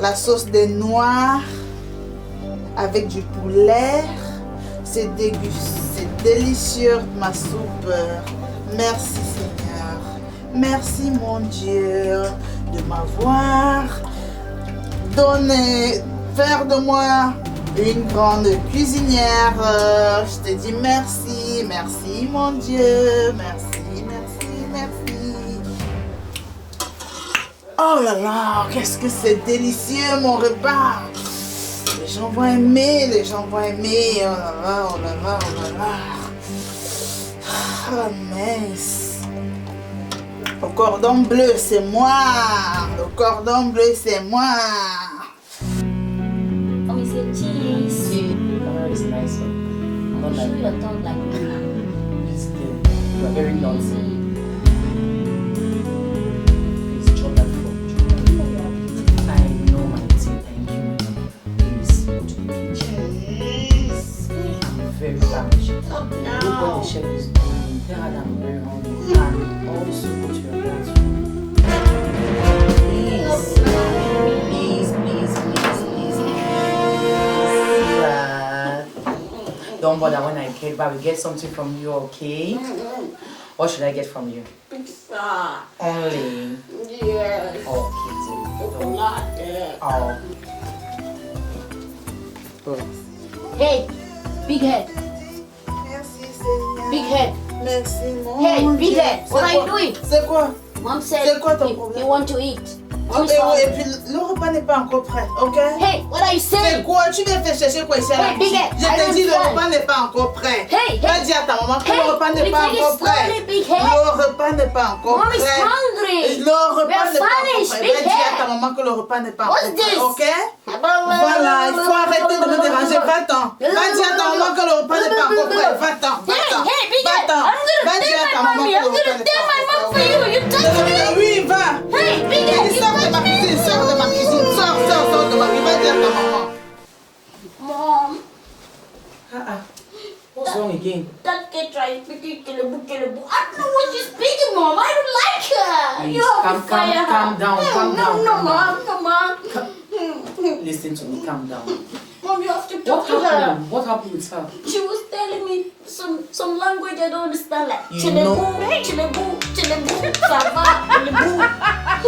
La sauce des noix avec du poulet. C'est délicieux ma soupe. Merci Seigneur. Merci mon Dieu de m'avoir donné, faire de moi une grande cuisinière. Je te dis merci, merci mon Dieu. Merci, merci, merci. Oh là là, qu'est-ce que c'est délicieux mon repas. Les gens vont aimer, les gens vont aimer. Oh là là, oh là là, oh là là. Oh mince. Le cordon bleu, c'est moi. Le cordon bleu, c'est moi. Oh, is it cheese? See, the camera is nice. Not Show like your tongue like it's still. You are very noisy. Please chop that fork. I know my team. Thank you. Please go to the kitchen. I'm very famished. Look what the chef is doing. Tell her that I'm very hungry. And also go to your bathroom. Please. Please, please, please, please. Don't bother when I get back. We get something from you, okay? What should I get from you? pizza. Only. Yes. Okay, dear. Chocolate. Oh. Hey, big head. Merci Seigneur. Big head. Merci mon Hey, Dieu. big head. What are you doing? C'est quoi? Mom said C'est quoi ton you problème? want to eat. Mom is Et hungry. puis le repas n'est pas encore prêt, ok? Hey, what are you C'est saying? quoi? Tu viens faire chercher quoi ici à la Hey, big cuisine? head, Je I te don't dis le understand. repas n'est pas encore prêt. Hey, Va hey. dire à ta maman que Hey, le repas n'est we pas take it encore prêt. slowly, big head. Le repas n'est pas encore Mom is prêt. hungry. Le repas We're n'est pas encore famished, prêt. big Va dire à ta head. maman que le repas n'est pas What's encore prêt, this? ok? Voilà, il faut arrêter de me déranger. Va-t'en. Va dire à ta maman que le repas n'est pas encore prêt. Va-t'en. Va-t'en. Hey, big head. Va-t'en. I'm gonna Va tell dire à ta my maman mommy. que I'm le repas gonna n'est tell pas my encore mom for prêt. you. You touch me. Oui, va. Hey, big head. You Sors de touch ma me. cuisine, sors de ma cuisine, sors de ma cuisine, va dire à ta maman. Mom, What's wrong again? that kid tries speaking killebu. I don't know what she's speaking, Mom. I don't like her. Please, You have to fire her. calm down, calm down. No, Mom. No, Mom. Listen to me, calm down. Mom, you have to talk What to her. happened? What happened with her? She was telling me some language I don't understand, like You chilebu, sava, chilebu.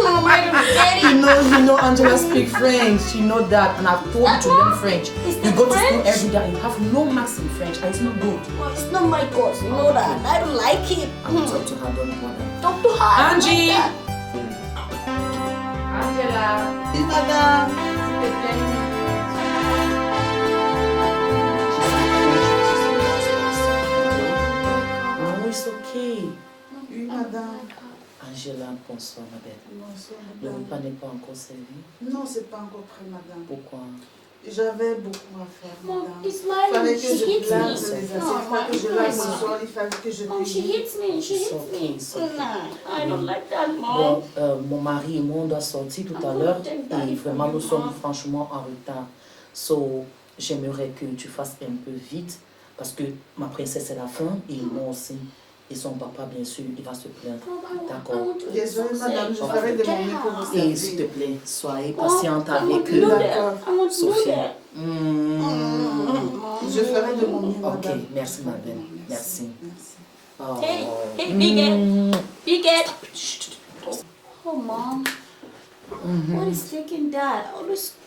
Mom, I don't get it. You know, Angela speak French. You know that, and I've told you to learn French. Is You that go to school French? every day. You have no marks in French, and it's not good. Well, it's not my course, you know that. I don't like it. I will talk to her. Don't bother. Talk to her. I don't Angie. like that. Angela. Oui, madame. No, it's okay. Oui, madame. Angela, bonsoir, ma belle. Bonsoir, Le madame. repas n'est pas encore servi. Non, c'est pas encore prêt, madame. Pourquoi? J'avais beaucoup à faire, Mom, madame. it's Il fallait smiling. que She je hits lave me. les assiettes, No, pas que je Mom, lave no, ce Mom. soir, il fallait que je Mom, she plie. hits me. She It's hits okay, me. it's okay. Nah, I don't like that, Mom. Bon, mon mari et moi, on doit sortir tout à l'heure et vraiment, nous sommes franchement en retard. So, j'aimerais que tu fasses un peu vite parce que ma princesse est la fin et moi aussi. Et son papa, bien sûr, il va se plaindre. D'accord. Désolée, madame, je ferai de mon mieux pour vous Et s'il te servir. plaît, soyez patiente avec I eux. want to do Sophie. that. Je ferai de mon mieux, Ok, madame. merci ma belle. Merci. Merci. Oh. Hey, hey, big head. Oh, Mom. What is taking that?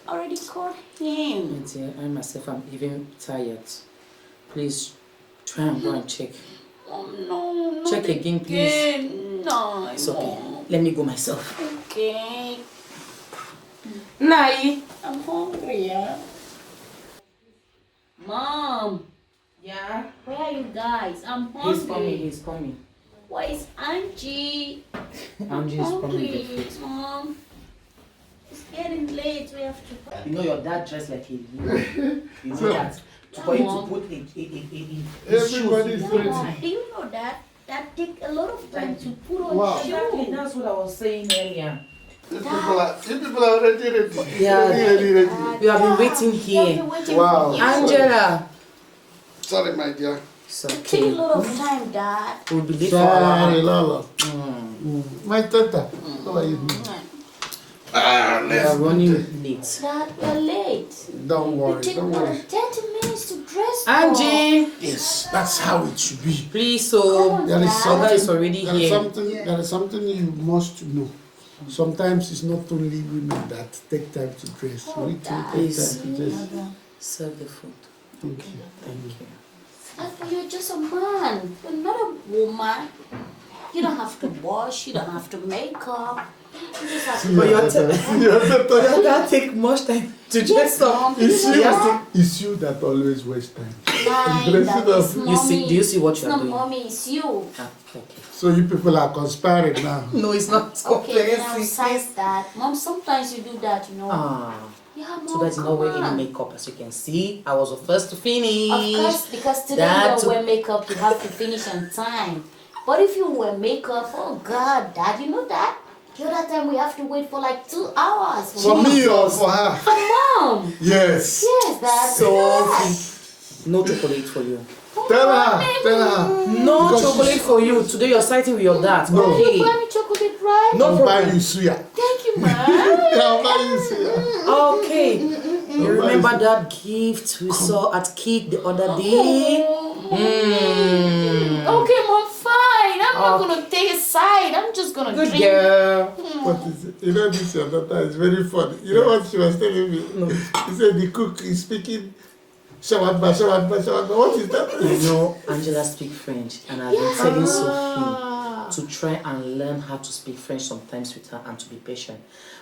I already called him. My dear, I myself am even tired. Please try and go and check. Oh, no. Not Check again, please. No. It's okay. Let me go myself. Okay. Nai. I'm hungry, yeah. Mom, Yeah. where are you guys? I'm hungry. He's coming. Where is Angie? Angie is coming to the food. Mom, it's getting late. We have to. You know your dad dressed like a hero. You know that. For him to put his shoes. Everybody's ready. Mom, do you know that? That take a lot of time to put on Wow. Exactly, shoes. that's what I was saying earlier. You people are ready. Yeah. Ready. We have been waiting here. Wow. Angela. Sorry, my dear. It's It take a okay. lot of time, Dad. We'll be late for our Sorry, Lala. Mm. My tata. How are you doing? We are running late. Dad, we're late. Don't We worry, take don't more worry. than 30 minutes to dress. for. Angie, Yes, that's how it should be. please, Come so on, There is Dad. Oga is already There is here. something you must know. Sometimes it's not only women that take time to dress. Oh, We too Dad. take time to dress. Serve the food. Thank you. Thank you. Dad, you're just a man. You're not a woman. You don't have to wash. You don't have to make up. You just have to. But your dad take much time to dress up. Mom, It's you, yeah. it's you that always waste time. Fine, Dress that it up. is Do mommy. you see what It's you are not doing? mommy, it's you. Ah, okay. So you people are conspiring now. No, it's not. Okay, then I'll size that. Mom, sometimes you do that, you know. Ah, Yeah, Mom, so that you not come wear any on. makeup, as you can see. I was the first to finish. Of course, because today That you to- don't wear makeup, you have to finish on time. But if you wear makeup, oh God, Dad, you know that? The other time we have to wait for like 2 hours. For me or for her? For Mom. Yes. Yes, Dad. So, no chocolate for you. Tell her. No Because chocolate for you. Today you're fighting with your dad. No. Okay. You buy me chocolate, right? No I'll buy problem. you suya. Thank you, man. I'll buy you suya. Okay. You remember that gift we saw at Kid the other day? Okay, Mom, fine. I'm not gonna take a side. I'm just gonna Good drink. girl. What is it? You know this your daughter is very funny. You know what she was telling me? No. He said the cook is speaking shawarma. What is that? You know, Angela speaks French, and I've been telling Sophie to try and learn how to speak French sometimes with her and to be patient.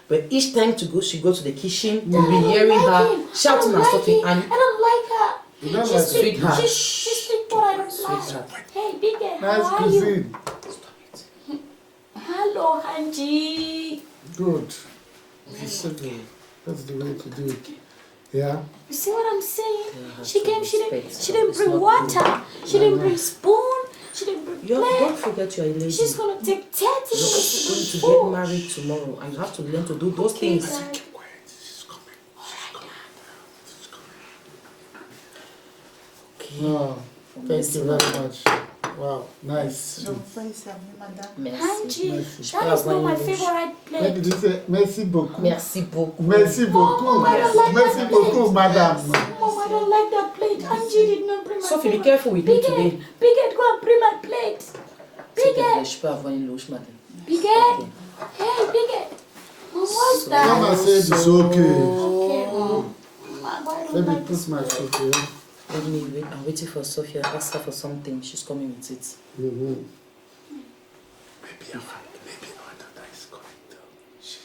But each time she goes to the kitchen, you'll be hearing her shouting and stuffing. I And don't like her. You don't She like speak, Sweetheart. she speak what I don't Sweetheart. like. Hey, Big Ed, Nice how are you? cuisine. stop it. Hello, Angie. Good. It's okay. That's the way to do it. Yeah. You see what I'm saying? Yeah, She to came, she respect. didn't It's bring not water. She didn't bring spoon. She didn't bring Don't plate. forget you're a lady. She's gonna take 30 minutes You're to going to do get married tomorrow, and you have to learn to do those things. Dad. Quiet. She's coming. She's Okay. coming. Oh, thank you very much. Wow. Nice. Je vous prie, servez, madame. Merci. Angie, Merci. that is not my favorite What plate. did you say? Merci beaucoup. Merci beaucoup. Merci beaucoup. Mom, I don't like Merci that beaucoup, madame. Mom, I don't like that plate. Angie did not bring my Sophie, be favorite. careful with me Big today. Ed, Big Ed, go and bring my plate. S'il Big te plaît, Ed, je peux avoir une louche, madame. Big Ed. Hey, Big Ed. Mom, what's that? Mama said it's okay. Okay, Mom. Mom, I don't Let me like this put my plate. foot here. Let me wait. I'm waiting for Sophia. Ask her for something. She's coming with it. Mm-hmm. Maybe our daughter is coming though. She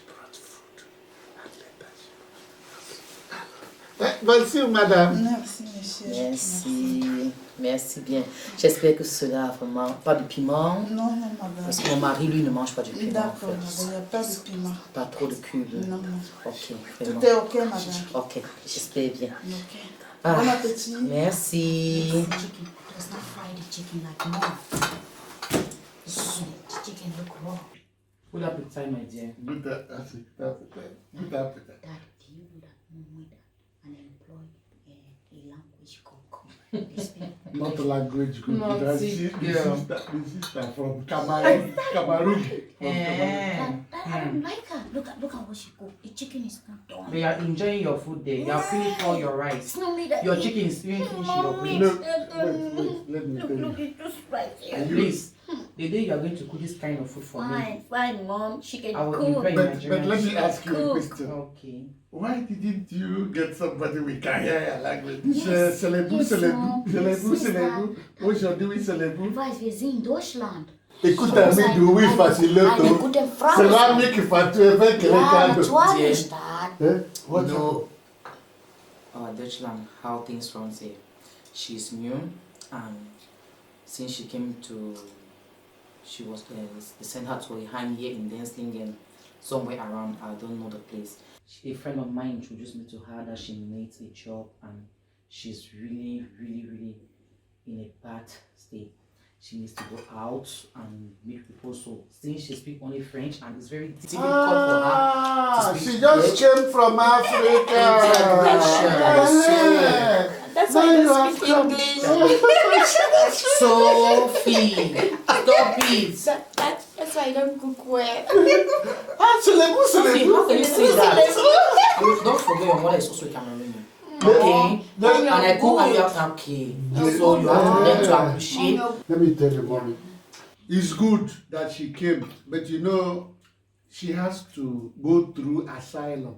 brought food. And later Merci, madame. Merci, monsieur. Merci. Merci bien. J'espère que cela a vraiment pas de piment. Non, non, madame. Parce que mon mari, lui, ne mange pas de piment. D'accord, en madame, fait. il n'y a pas de piment. Pas trop de cubes. Non, non. Ok, Tout vraiment. est ok, madame. Ok, j'espère bien. Ok. Ah, Bon appétit. merci. Chicken. Let's not fry the chicken like Mom. The chicken look raw. Good appetite, my dear. Good appetite. Good appetite. Dad, do you know that Mom made an employed a language cook? They speak Not language good. Naughty That's the girl. sister from Cameroon. Cameroon. Dad, I don't like her. Look at what she cooked. The chicken is not done. But you are enjoying your food there. You are finished all your rice. It's not me that Your eat. chicken is even finished your Mommy, plate. Look, wait, let me tell you. Look, it's just right here. Please, the day you are going to cook this kind of food for me, Fine, Mom. She can I will cook. prepare But Nigerian. let me ask you a Cook. question. Okay. Why didn't you get somebody we can hear your language? This Yes. Celebu, Yes, Celebu, Mom. Celebu, Yes, Celebu. What you're doing, Celebu? Weil wir sind in Deutschland. Écoute, ami, du oui, faciloto. guten Frau. Céramique, fatu, avec les Ja, cadeaux. natürlich. What No. Dutchland, how things run here. She's new, and since she came to, she was they sent her to a hand here in Denslingen, somewhere around. I don't know the place. A friend of mine introduced me to her that she needs a job, and she's really, really, really in a bad state. She needs to go out and meet people. So since she speaks only French and it's very difficult for her to speak she just Dutch. came from Africa. That's Now why you I have speak come. English. Sophie, stop it. That's why I don't cook well. Celebu, Sophie, Celebu. how can you say that? Don't forget your mother is also a Cameroonian. Okay? And I cook and you have okay. So you have to learn to appreciate. Let me tell you, mommy. It's good that she came, but you know, she has to go through asylum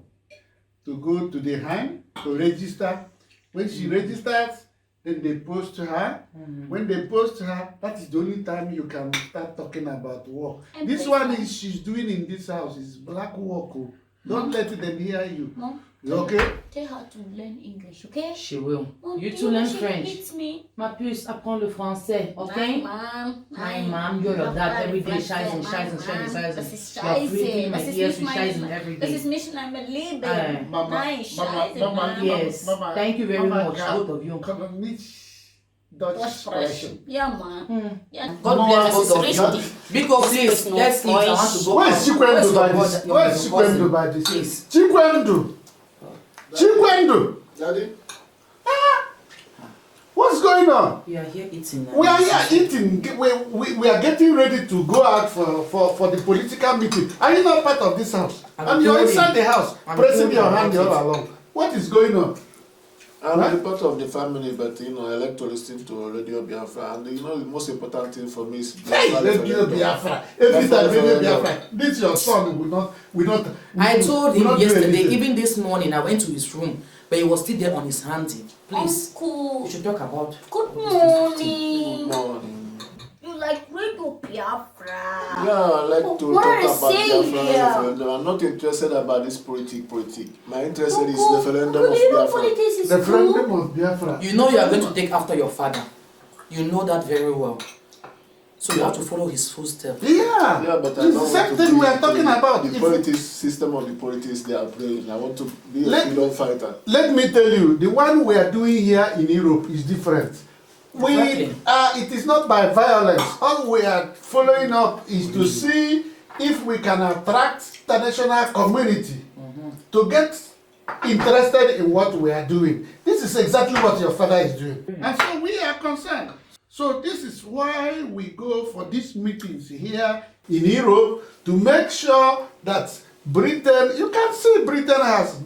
to go to the hand to register. When she registers, then they post her. When they post her, that is the only time you can start talking about work. And This this one one- is she's doing in this house is black work. Oh. Don't let them hear you. Mom, You okay? tell her to learn English, okay? She will. Mom, You do to learn know she French. hates me. Ma puce, apprends le français, okay? Mom. Hi, mom. You're your dad every day. Scheißen, scheißen, scheißen, Das ist scheißen. You're feeding scheiße. my Das ist ears nicht with scheißen meine... every Das day. ist nicht mein Leben. Mama, Nein, scheiße, Mama. Yes. Mama, Thank you very Mama, much, both of you. Come on, Dutch expression. Ja, Mann. Ja. God bless both of you. Because please, let's eat. I want to go. Where is Chikwendo by Where's this? your Where is cousin? Chikwendo by this? Please. Chikwendo! Chikwendo! Daddy? What's going on? We are here eating. We are here eating. We are getting ready to go out for the political meeting. Are you not part of this house? And you're inside the house, pressing your hand all along. What is going on? I'm Right? a part of the family, but I like to listen to Radio Biafra. And the most important thing for me is Hey, Radio Biafra. Every time Radio Biafra. This your son will not. I told will him not do yesterday, anything. even this morning, I went to his room, but he was still there on his handy. Please, Uncle, we should talk about. good morning. morning. You like Radio Biafra? Yeah, I like to What talk a about savior. Biafra referendum. I'm not interested about this politic. My interest is Uncle, referendum Uncle, of do you know Biafra. politics is The cool? referendum of Biafra. You know you are going to take after your father. You know that very well. So you have to follow his footsteps. Yeah. Yeah, but I It's don't the want same to thing be we are talking about. the If- politics system of the politics they are playing. I want to be a Let- freedom fighter. Let me tell you, the one we are doing here in Europe is different. Exactly. It is not by violence. All we are following up is to see if we can attract the international community to get interested in what we are doing. This is exactly what your father is doing. And so we are concerned. So this is why we go for these meetings here in Europe to make sure that Britain, you can see Britain has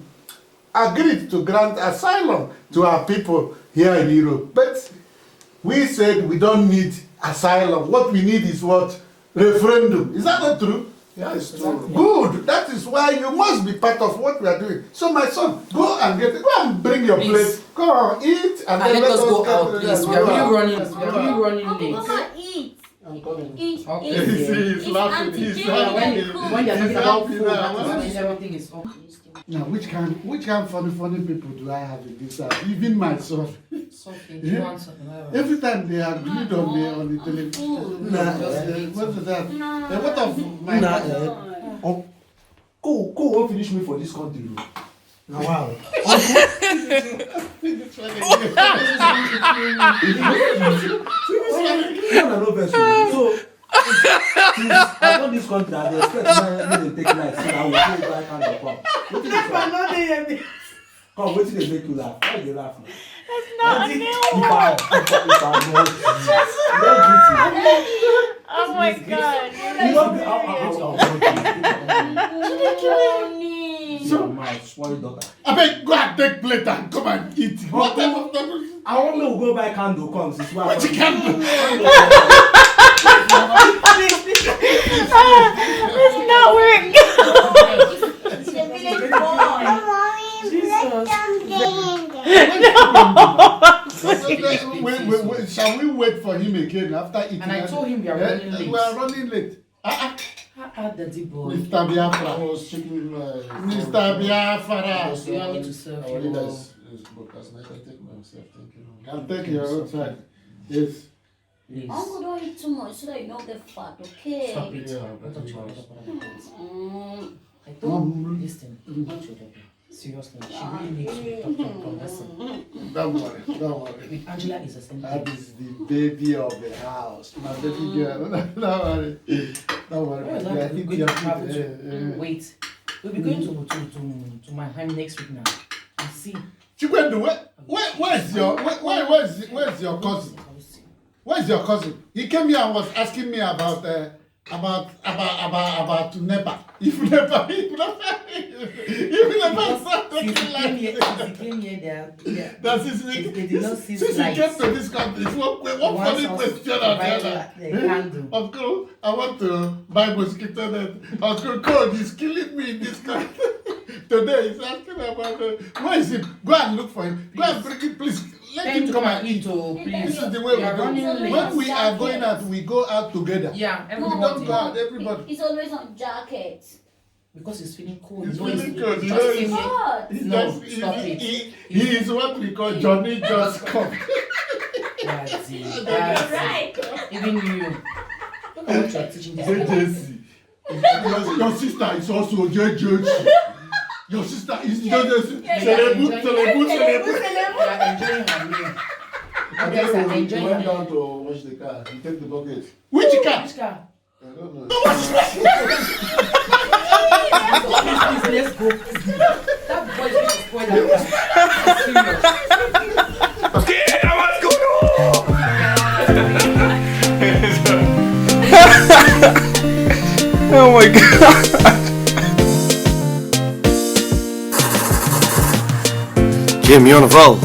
agreed to grant asylum to our people here in Europe. But we said we don't need asylum. What we need is what? Referendum. Is that not true? Yeah, it's true. Good. That is why you must be part of what we are doing. So my son, go and bring your Please. plate. Go on, eat, and then And let us go get out, ready please. and We are go really out. running. We are really running Uncle, late. Mama, eat. I'm coming. Eat. Okay. Eat. He's It's laughing. Auntie He's Jane laughing. that cook. When you're talking about food, that is Now, when everything is up. Now, which kind funny people do I have in this house? Even my son. Something. Do you want something? Every time they are glued on the television. What's that? What of my Go won't finish me for this country. Now wow. No vessel. So since I want this country, I dey expect me to take life so that I will go back and come. Wetin dey talk? Come, wetin dey make you laugh? Why you dey laugh now? Not If new. I not guilty. Oh my God. You know be how So- my spoiled daughter. I beg, go and take plate and come and eat. What type of I want me to go buy candle come since why. What you can do? It's not working. It's a village boy. Wait, shall we wait for him again after eating? And I told him we are running late. We are running late. Daddy boy. Mr. Biafra. I was checking Mr. Biafra. You want me to serve I already you? is procrastinating. I can take myself. Thank you. Can take your own time. Yes. Please. Uncle, don't eat too much so that you don't get fat, okay? Stop it. Yeah, Don't touch your that's mother. I told listen, don't show them. Seriously, she really needs to talk to conversing. Don't worry. Don't worry. With Angela is the same That thing. is the baby of the house. My baby girl. Don't worry. Don't worry. Where is I that? think We're you going to have travel to. Wait. We'll be going to my home next week now. And see. Chigwendu, where's your cousin? Where's your cousin? He came here and was asking me about NEPA. If NEPA start Since taking he like came here, that they did not see since he lights. came to this country, it's one Once funny also question or the provide other. the candle. Uncle, I want to buy mosquito net. Uncle Code is killing me in this country. Today he's asking about where is he? Go and look for him. Go and bring him, please. Let him come and eat. Oh, please. This is the way we are running do. late. When we are going out, we go out together. Yeah, We don't everybody. go out, everybody. He's always on jackets. Because he's feeling cold. He's You know, feeling cold, you just know, came here. What? He's No, just, stop it. he is what we call Johnny just come. Daddy, You're daddy. right. Even you. Look at what you're teaching this boy. JJC. Your sister is also JJC. Your sister is JJC. Celebrate. You are enjoying her meal. You Okay, guys are we enjoying went her meal. down to wash the car. He take the bucket. Which cat? Which car? I don't know. Please, let's go. That boy is going to spoil that car. Serious. Oh my god. Jim, you're on a roll.